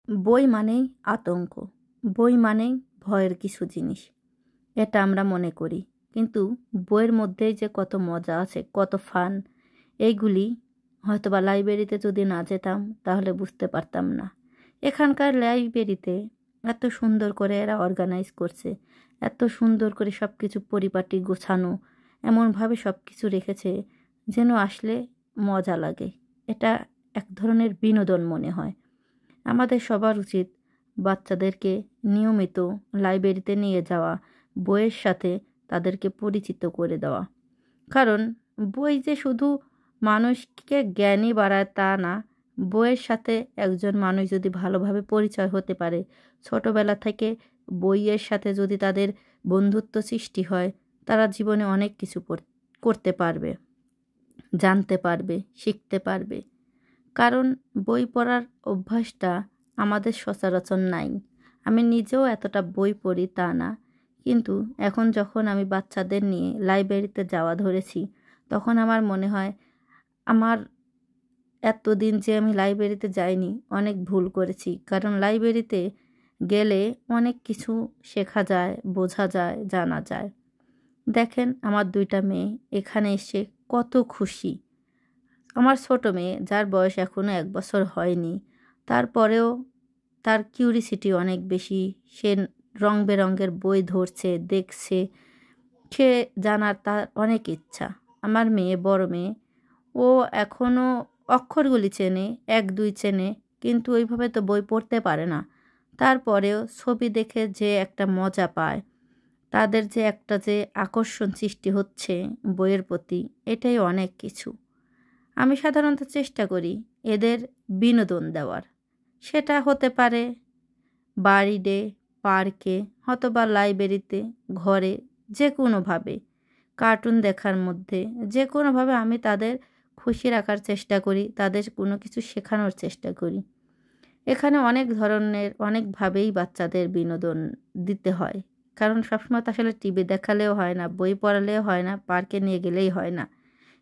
বই মানেই আতঙ্ক, বই মানেই ভয়ের কিছু জিনিস, এটা আমরা মনে করি। কিন্তু বইয়ের মধ্যেই যে কত মজা আছে, কত ফান, এইগুলি হয়তোবা লাইব্রেরিতে যদি না যেতাম তাহলে বুঝতে পারতাম না। এখানকার লাইব্রেরিতে এত সুন্দর করে এরা অর্গানাইজ করছে, এত সুন্দর করে সব কিছু পরিপাটি গোছানো, এমনভাবে সব কিছু রেখেছে যেন আসলে মজা লাগে। এটা এক ধরনের বিনোদন মনে হয়। আমাদের সবার উচিত বাচ্চাদেরকে নিয়মিত লাইব্রেরিতে নিয়ে যাওয়া, বইয়ের সাথে তাদেরকে পরিচিত করে দেওয়া। কারণ বই যে শুধু মানুষকে জ্ঞানী বাড়ায় তা না, বইয়ের সাথে একজন মানুষ যদি ভালোভাবে পরিচয় হতে পারে, ছোটোবেলা থেকে বইয়ের সাথে যদি তাদের বন্ধুত্ব সৃষ্টি হয়, তারা জীবনে অনেক কিছু করতে পারবে, জানতে পারবে, শিখতে পারবে। কারণ বই পড়ার অভ্যাসটা আমাদের সচরাচর নাই। আমি নিজেও এতটা বই পড়ি তা না, কিন্তু এখন যখন আমি বাচ্চাদের নিয়ে লাইব্রেরিতে যাওয়া ধরেছি, তখন আমার মনে হয় আমার এতদিন যে আমি লাইব্রেরিতে যাইনি, অনেক ভুল করেছি। কারণ লাইব্রেরিতে গেলে অনেক কিছু শেখা যায়, বোঝা যায়, জানা যায়। দেখেন আমার 2টা মেয়ে এখানে এসে কত খুশি। আমার ছোট মেয়ে, যার বয়স এখনও 1 বছর হয়নি, তারপরেও তার কিউরিসিটি অনেক বেশি। সে রং বেরঙের বই ধরছে, দেখছে, সে জানার তার অনেক ইচ্ছা। আমার মেয়ে, বড় মেয়ে, ও এখনও অক্ষরগুলি চেনে, 1-2 চেনে, কিন্তু ওইভাবে তো বই পড়তে পারে না। তারপরেও ছবি দেখে যে একটা মজা পায়, তাদের যে একটা যে আকর্ষণ সৃষ্টি হচ্ছে বইয়ের প্রতি, এটাই অনেক কিছু। আমি সাধারণত চেষ্টা করি এদের বিনোদন দেওয়ার। সেটা হতে পারে বাড়িতে, পার্কে, অথবা লাইব্রেরিতে, ঘরে, যে কোনোভাবে, কার্টুন দেখার মধ্যে, যে কোনোভাবে আমি তাদের খুশি রাখার চেষ্টা করি, তাদের কোনো কিছু শেখানোর চেষ্টা করি। এখানে অনেক ধরনের, অনেকভাবেই বাচ্চাদের বিনোদন দিতে হয়। কারণ সবসময় তো আসলে টিভি দেখালেও হয় না, বই পড়ালেও হয় না, পার্কে নিয়ে গেলেই হয় না।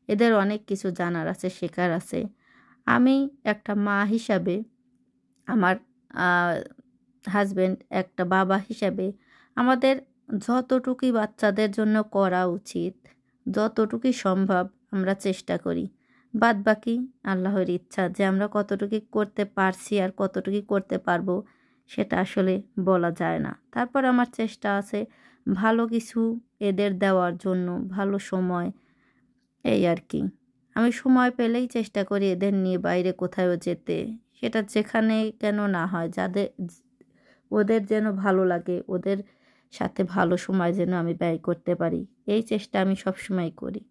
এদের অনেক কিছু জানার আছে, শেখার আছে। আমি একটা মা হিসাবে, আমার হাজব্যান্ড একটা বাবা হিসাবে, আমাদের যতটুকুই বাচ্চাদের জন্য করা উচিত, যতটুকুই সম্ভব আমরা চেষ্টা করি। বাদবাকি আল্লাহর ইচ্ছা, যে আমরা কতটুকু করতে পারছি আর কতটুকু করতে পারবো সেটা আসলে বলা যায় না। তারপর আমার চেষ্টা আছে ভালো কিছু এদের দেওয়ার জন্য, ভালো সময়, এই আর কি। আমি সময় পেলেই চেষ্টা করি এদের নিয়ে বাইরে কোথাও যেতে। সেটা যেখানে কেন না হয়, ওদের যেন ভালো লাগে, ওদের সাথে ভালো সময় যেন আমি ব্যয় করতে পারি, এই চেষ্টা আমি সবসময় করি।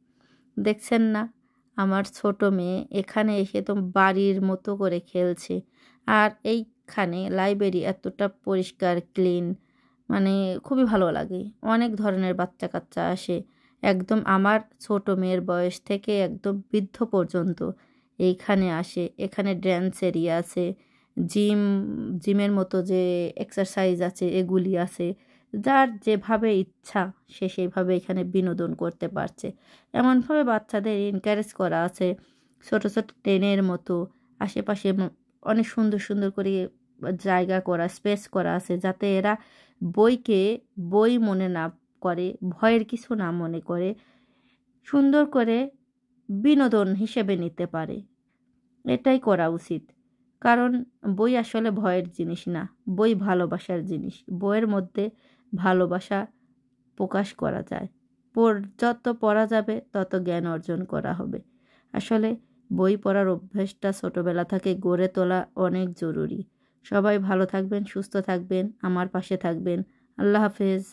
দেখছেন না, আমার ছোট মেয়ে এখানে এসে তো বাড়ির মতো করে খেলছে। আর এইখানে লাইব্রেরি এতটা পরিষ্কার, ক্লিন, মানে খুবই ভালো লাগে। অনেক ধরনের বাচ্চা কাচ্চা আসে, একদম আমার ছোট মেয়ের বয়স থেকে একদম বৃদ্ধ পর্যন্ত এইখানে আসে। এখানে ড্যান্স এরিয়া আছে, জিমের মতো যে এক্সারসাইজ আছে এগুলি আছে। যার যেভাবে ইচ্ছা সে সেইভাবে এখানে বিনোদন করতে পারছে। এমনভাবে বাচ্চাদের এনকারেজ করা আছে, ছোট ছোট ট্রেনের মতো আশেপাশে অনেক সুন্দর সুন্দর করে জায়গা করা, স্পেস করা আছে, যাতে এরা বইকে বই মনে না করে, ভয়ের কিছু না মনে করে, সুন্দর করে বিনোদন হিসেবে নিতে পারে। এটাই করা উচিত। কারণ বই আসলে ভয়ের জিনিস না, বই ভালোবাসার জিনিস। বইয়ের মধ্যে ভালোবাসা প্রকাশ করা যায়। যত পড়া যাবে তত জ্ঞান অর্জন করা হবে। আসলে বই পড়ার অভ্যাসটা ছোটোবেলা থেকে গড়ে তোলা অনেক জরুরি। সবাই ভালো থাকবেন, সুস্থ থাকবেন, আমার পাশে থাকবেন। আল্লাহ হাফেজ।